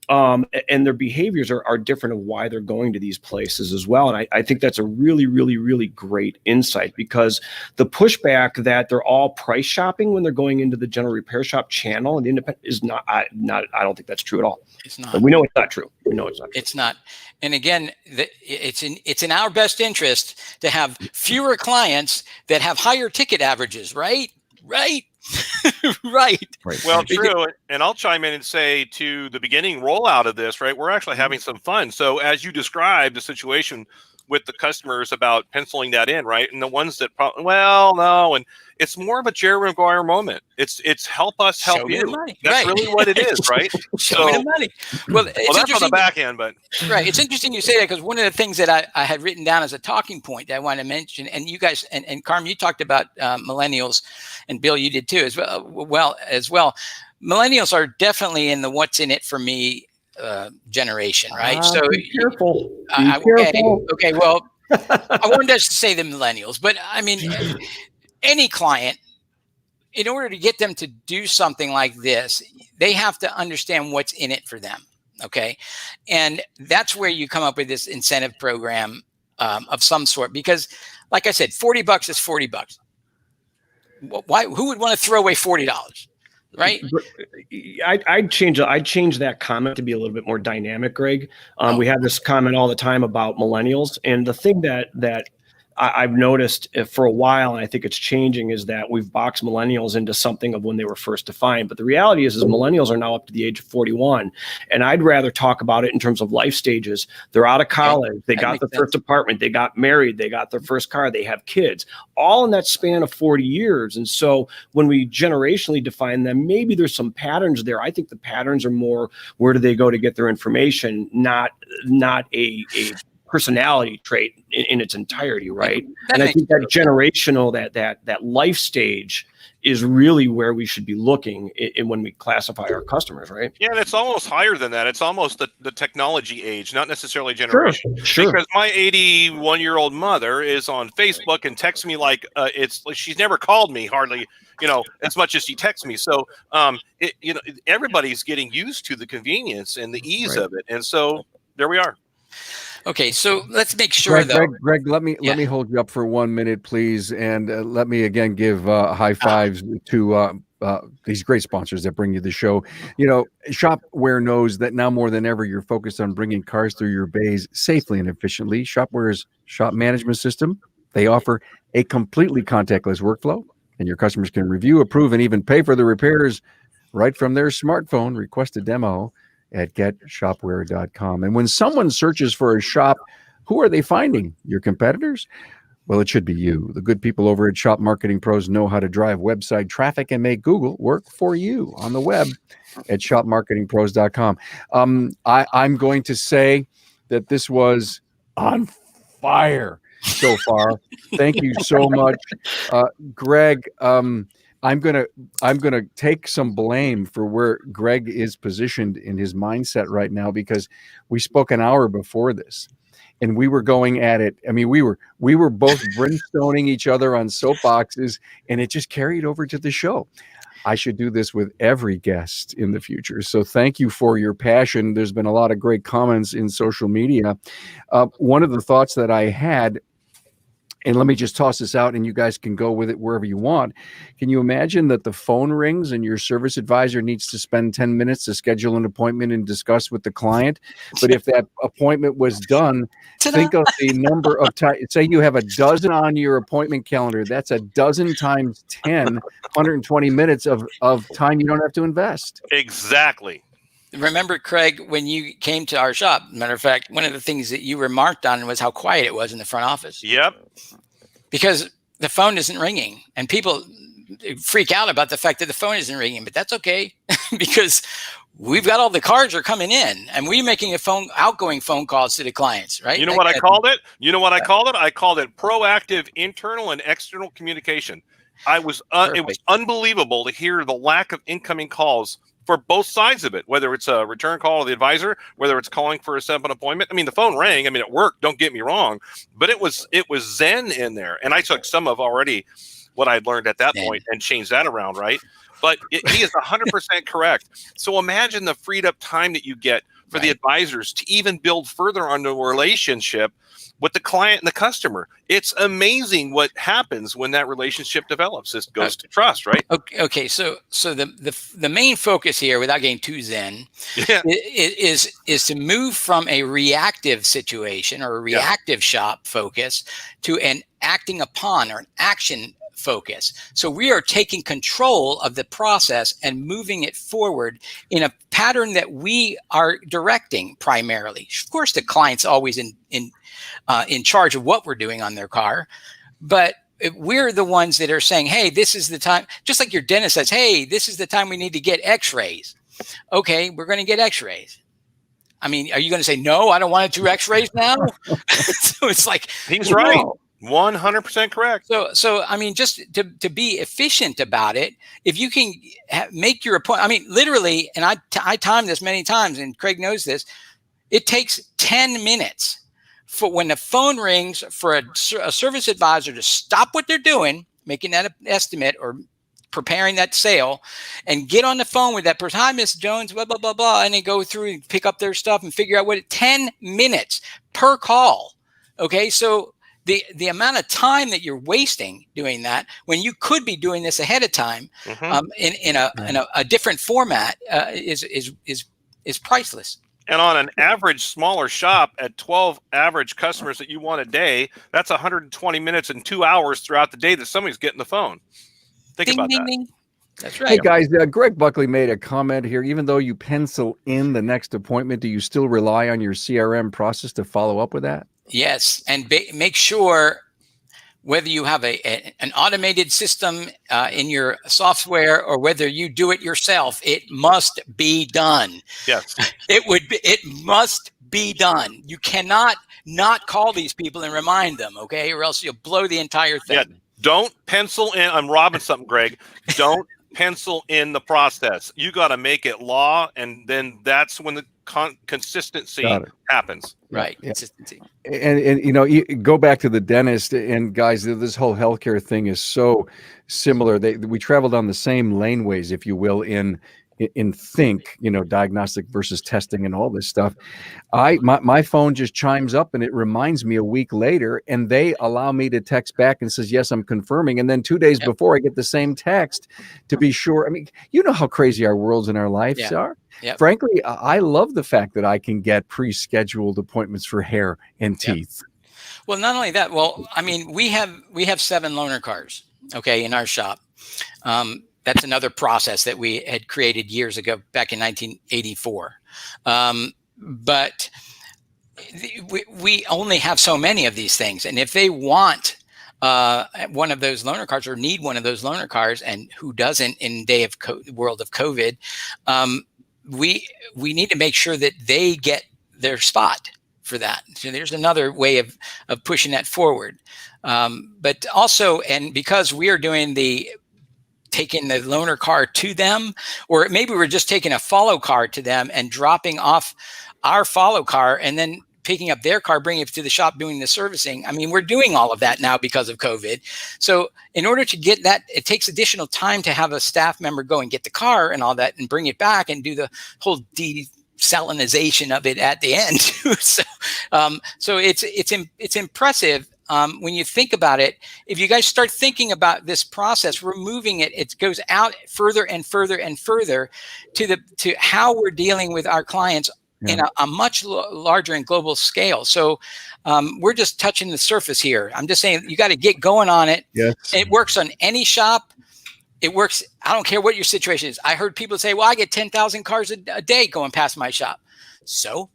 D: and their behaviors are different of why they're going to these places as well. And I think that's a really, really, really great insight, because the pushback that they're all price shopping when they're going into the general repair shop channel and independent is not. I don't think that's true at all.
B: It's not.
D: But we know it's not true. We know it's not true.
B: It's not. And again, it's in our best interest to have fewer clients that have higher ticket averages, right? Right. Right.
C: Well, true. And I'll chime in and say, to the beginning rollout of this, right, we're actually having some fun. So as you described the situation with the customers about penciling that in, right? And the ones that probably, well, no, and it's more of a Jerry Maguire moment. It's help us help
B: Show me
C: you.
B: the money.
C: That's
B: Right.
C: really what it is, right?
B: Show me the money. Well, it's
C: well, that's on the
B: interesting.
C: back end, but
B: Right. It's interesting you say that, because one of the things that I had written down as a talking point that I want to mention, and you guys, and Carm, you talked about millennials, and Bill, you did too as well. Millennials are definitely in the "what's in it for me" generation, right? So
D: be careful. Be careful.
B: Okay. Well, I wanted us to say the millennials, but I mean, any client, in order to get them to do something like this, they have to understand what's in it for them. Okay. And that's where you come up with this incentive program of some sort, because like I said, $40 is $40. Why? Who would want to throw away $40? Right.
D: I'd change that comment to be a little bit more dynamic, Greg. We have this comment all the time about millennials, and the thing that I've noticed for a while, and I think it's changing, is that we've boxed millennials into something of when they were first defined. But the reality is millennials are now up to the age of 41. And I'd rather talk about it in terms of life stages. They're out of college. They got their first apartment. They got married. They got their first car. They have kids, all in that span of 40 years. And so when we generationally define them, maybe there's some patterns there. I think the patterns are more, where do they go to get their information, not a personality trait in its entirety, right? And I think that generational, that life stage is really where we should be looking when we classify our customers, right?
C: Yeah, and it's almost higher than that. It's almost the technology age, not necessarily generation.
D: Sure.
C: Because my 81-year-old mother is on Facebook and texts me like she's never called me hardly, as much as she texts me. So, everybody's getting used to the convenience and the ease of it, and so there we are.
B: Okay, so let's make sure,
A: Greg, let me hold you up for 1 minute, please, and let me again give high fives to these great sponsors that bring you the show. Shopware knows that now more than ever, you're focused on bringing cars through your bays safely and efficiently. Shopware's shop management system, they offer a completely contactless workflow, and your customers can review, approve, and even pay for the repairs right from their smartphone. Request a demo at getshopware.com. And when someone searches for a shop, who are they finding? Your competitors? Well, it should be you. The good people over at Shop Marketing Pros know how to drive website traffic and make Google work for you on the web at shopmarketingpros.com. I'm going to say that this was on fire so far. Thank you so much, Greg. I'm gonna take some blame for where Greg is positioned in his mindset right now, because we spoke an hour before this, and we were going at it. I mean, we were both brimstoning each other on soapboxes, and it just carried over to the show. I should do this with every guest in the future. So thank you for your passion. There's been a lot of great comments in social media. One of the thoughts that I had, and let me just toss this out and you guys can go with it wherever you want. Can you imagine that the phone rings and your service advisor needs to spend 10 minutes to schedule an appointment and discuss with the client? But if that appointment was done, think of the number of times. Say you have a dozen on your appointment calendar. That's a dozen times 10, 120 minutes of time you don't have to invest.
C: Exactly.
B: Remember, Craig, when you came to our shop, matter of fact, one of the things that you remarked on was how quiet it was in the front office.
C: Yep.
B: Because the phone isn't ringing, and people freak out about the fact that the phone isn't ringing, but that's okay because we've got all the cards are coming in and we're making outgoing phone calls to the clients, right?
C: You know what I called it? I called it proactive internal and external communication. It was unbelievable to hear the lack of incoming calls for both sides of it, whether it's a return call to the advisor, whether it's calling for a set-up appointment. I mean, the phone rang. I mean, it worked. Don't get me wrong, but it was zen in there. And I took some of already what I'd learned at that point and changed that around, right? But he is 100% correct. So imagine the freed up time that you get for the advisors to even build further on the relationship with the client and the customer. It's amazing what happens when that relationship develops. It goes to trust, right?
B: Okay. So the main focus here, without getting too zen, is to move from a reactive situation or a reactive shop focus to an acting upon or an action focus. So we are taking control of the process and moving it forward in a pattern that we are directing primarily. Of course, the client's always in charge of what we're doing on their car, but we're the ones that are saying, hey, this is the time, just like your dentist says, hey, this is the time we need to get x-rays. Okay, we're going to get x-rays. I mean, are you going to say, no, I don't want to do x-rays now? So it's like,
C: He's right. 100% correct.
B: So I mean, just to be efficient about it, if you can make your appointment, I mean, literally, and I timed this many times, and Craig knows this, it takes 10 minutes for when the phone rings for a service advisor to stop what they're doing, making that estimate or preparing that sale, and get on the phone with that person. Hi, Miss Jones, blah, blah, blah, blah. And they go through and pick up their stuff and figure out 10 minutes per call. Okay. So the amount of time that you're wasting doing that when you could be doing this ahead of time, in a different format, is priceless.
C: And on an average smaller shop at 12 average customers that you want a day, that's 120 minutes and 2 hours throughout the day that somebody's getting the phone. Think about that.
B: Ding. That's right.
A: Hey guys, Greg Buckley made a comment here. Even though you pencil in the next appointment, do you still rely on your CRM process to follow up with that?
B: Yes, and make sure whether you have an automated system in your software or whether you do it yourself, it must be done.
C: Yes,
B: it must be done. You cannot not call these people and remind them, okay, or else you'll blow the entire thing.
C: Yeah. Don't pencil in. I'm robbing something, Greg. Don't pencil in the process. You got to make it law, and then that's when the consistency happens.
B: Right.
A: Yeah.
B: Consistency.
A: And you go back to the dentist, and guys, this whole healthcare thing is so similar. We traveled on the same laneways, if you will, in think, diagnostic versus testing and all this stuff. My phone just chimes up and it reminds me a week later, and they allow me to text back and says, yes, I'm confirming. And then 2 days before I get the same text to be sure. I mean, you know how crazy our worlds and our lives are. Yep. Frankly, I love the fact that I can get pre-scheduled appointments for hair and teeth.
B: Well, not only that, I mean, we have 7 loaner cars, okay, in our shop. That's another process that we had created years ago, back in 1984. But we only have so many of these things. And if they want one of those loaner cars or need one of those loaner cars, and who doesn't in the world of COVID, we need to make sure that they get their spot for that. So there's another way of pushing that forward. But also, and because we are doing taking the loaner car to them, or maybe we're just taking a follow car to them and dropping off our follow car and then picking up their car, bringing it to the shop, doing the servicing. I mean, we're doing all of that now because of COVID. So in order to get that, it takes additional time to have a staff member go and get the car and all that and bring it back and do the whole desalinization of it at the end. So it's impressive. When you think about it, if you guys start thinking about this process, removing it, it goes out further and further and further to how we're dealing with our clients in a much larger and global scale. So we're just touching the surface here. I'm just saying you got to get going on it.
A: Yes.
B: It works on any shop. It works. I don't care what your situation is. I heard people say, well, I get 10,000 cars a day going past my shop. So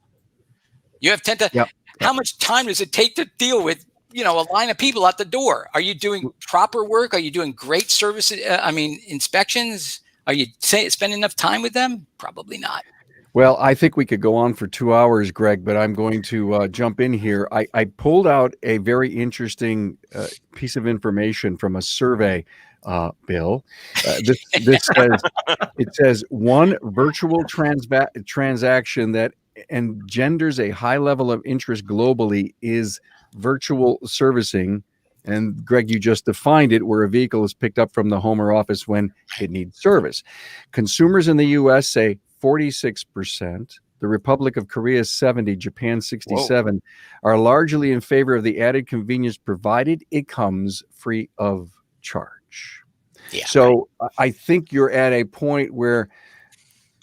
B: you have 10,000. Yep. How much time does it take to deal with a line of people at the door? Are you doing proper work? Are you doing great service? Inspections? Are you spending enough time with them? Probably not.
A: Well, I think we could go on for 2 hours, Greg, but I'm going to jump in here. I pulled out a very interesting piece of information from a survey, Bill. This says, it says one virtual transaction that engenders a high level of interest globally is virtual servicing. And Greg, you just defined it, where a vehicle is picked up from the home or office when it needs service. Consumers in the U.S. say 46%, the Republic of Korea 70%, Japan 67%, are largely in favor of the added convenience provided it comes free of charge. Yeah, so I think you're at a point where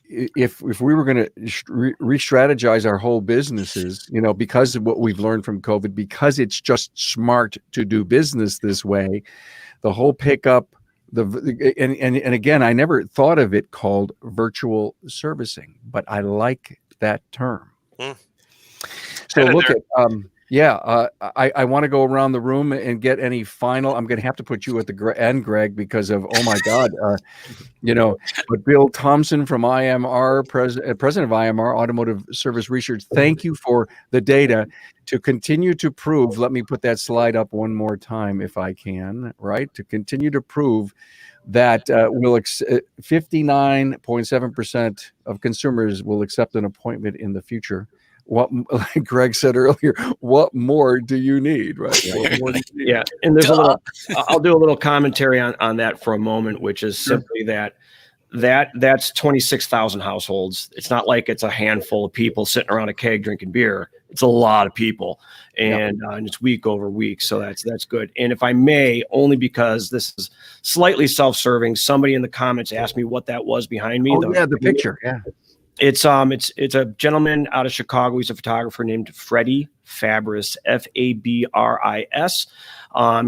A: if we were going to re-strategize our whole businesses, because of what we've learned from COVID, because it's just smart to do business this way, the whole pickup, and again, I never thought of it called virtual servicing, but I like that term. So look at, I want to go around the room and get any final. I'm going to have to put you at the end, Greg, because of, oh my God, but Bill Thompson from IMR, president of IMR, Automotive Service Research, thank you for the data to continue to prove. Let me put that slide up one more time if I can, right? To continue to prove that 59.7% of consumers will accept an appointment in the future. What, like Greg said earlier, what more do you need, right? What more do you need?
D: Yeah, and there's I'll do a little commentary on that for a moment, which is simply that's 26,000 households. It's not like it's a handful of people sitting around a keg drinking beer. It's a lot of people, and it's week over week. So that's good. And if I may, only because this is slightly self-serving, somebody in the comments asked me what that was behind me.
A: Oh, the picture. Yeah.
D: It's a gentleman out of Chicago. He's a photographer named Freddie Fabris, Fabris.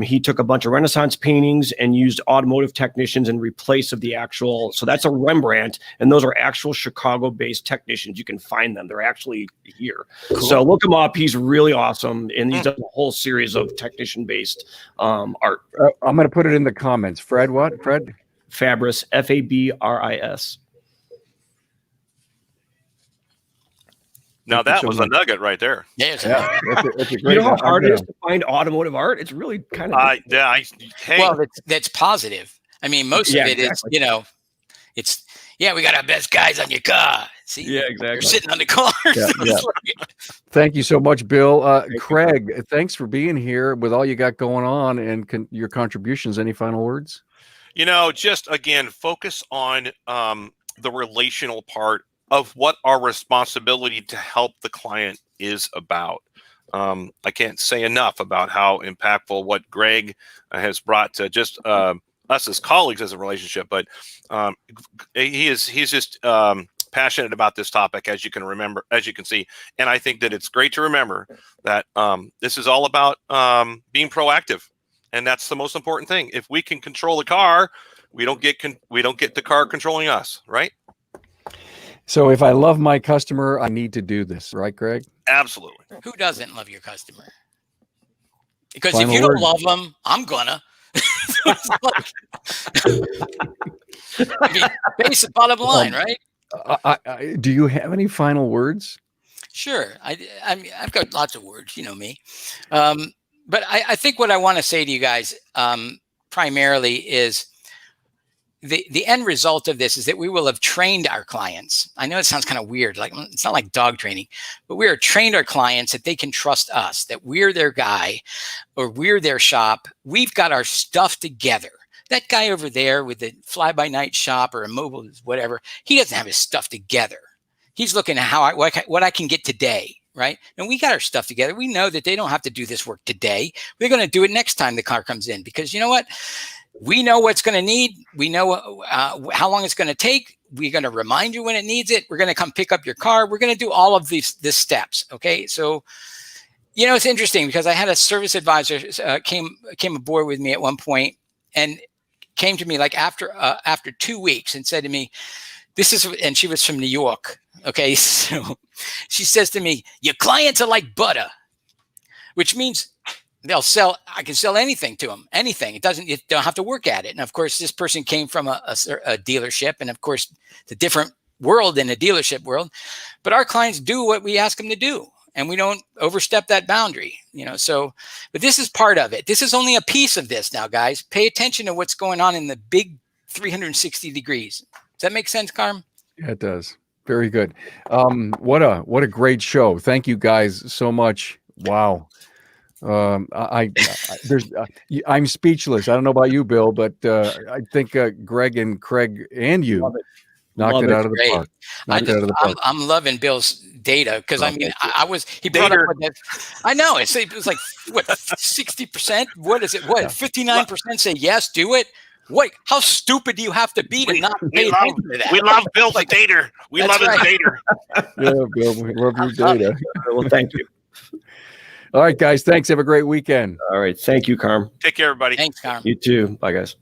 D: He took a bunch of Renaissance paintings and used automotive technicians in replace of the actual. So that's a Rembrandt, and those are actual Chicago-based technicians. You can find them; they're actually here. Cool. So look him up. He's really awesome, and he's done a whole series of technician-based art.
A: I'm going to put it in the comments. Fred, what? Fred
D: Fabris, Fabris.
C: Now that was a nugget right there.
B: Yeah,
A: that's a great.
D: You know how hard it is to find automotive art? It's really kind of.
B: Well, that's positive. I mean, most of it is, it's we got our best guys on your car. See, exactly. You're sitting on the car.
A: Thank you so much, Bill. Craig, thanks for being here with all you got going on and your contributions. Any final words?
C: Just again, focus on the relational part of what our responsibility to help the client is about. I can't say enough about how impactful what Greg has brought to just us as colleagues as a relationship, but he's just passionate about this topic, as you can see. And I think that it's great to remember that this is all about being proactive. And that's the most important thing. If we can control the car, we don't get the car controlling us, right?
A: So if I love my customer, I need to do this, right, Greg?
C: Absolutely.
B: Who doesn't love your customer? Because if you don't love them, I'm gonna. Basic bottom line, right?
A: Do you have any final words?
B: Sure. I've got lots of words, you know me. But I think what I want to say to you guys primarily is the end result of this is that we will have trained our clients. I know it sounds kind of weird, like it's not like dog training, but we are trained our clients that they can trust us, that we're their guy or we're their shop. We've got our stuff together. That guy over there with the fly-by-night shop or a mobile, whatever, he doesn't have his stuff together. He's looking at what I can get today, right? And we got our stuff together. We know that they don't have to do this work today. We're going to do it next time the car comes in, because you know what? We know what's going to need. We know how long it's going to take. We're going to remind you when it needs it. We're going to come pick up your car. We're going to do all of these steps. Okay. So, it's interesting because I had a service advisor came aboard with me at one point and came to me like after 2 weeks and said to me, and she was from New York. Okay. So she says to me, your clients are like butter, which means I can sell anything to them, anything. You don't have to work at it. And of course, this person came from a dealership, and of course, it's a different world than a dealership world, but our clients do what we ask them to do, and we don't overstep that boundary, but this is part of it. This is only a piece of this now, guys. Pay attention to what's going on in the big 360 degrees. Does that make sense, Carm?
A: Yeah, it does. Very good. What a great show. Thank you guys so much. Wow. I'm speechless. I don't know about you, Bill, but I think Greg and Craig and you knocked it out of the park.
B: I'm loving Bill's data because he brought up I know it was like what 60%. What is it? What 59% say yes, do it. Wait, how stupid do you have to be to not pay attention to that?
C: We love Bill's data. We
B: That's
C: love his
B: right.
C: data.
A: Yeah, Bill, we love your data.
D: Well, thank you.
A: All right, guys. Thanks. Have a great weekend.
D: All right. Thank you, Carm.
C: Take care, everybody.
B: Thanks, Carm.
D: You too. Bye, guys.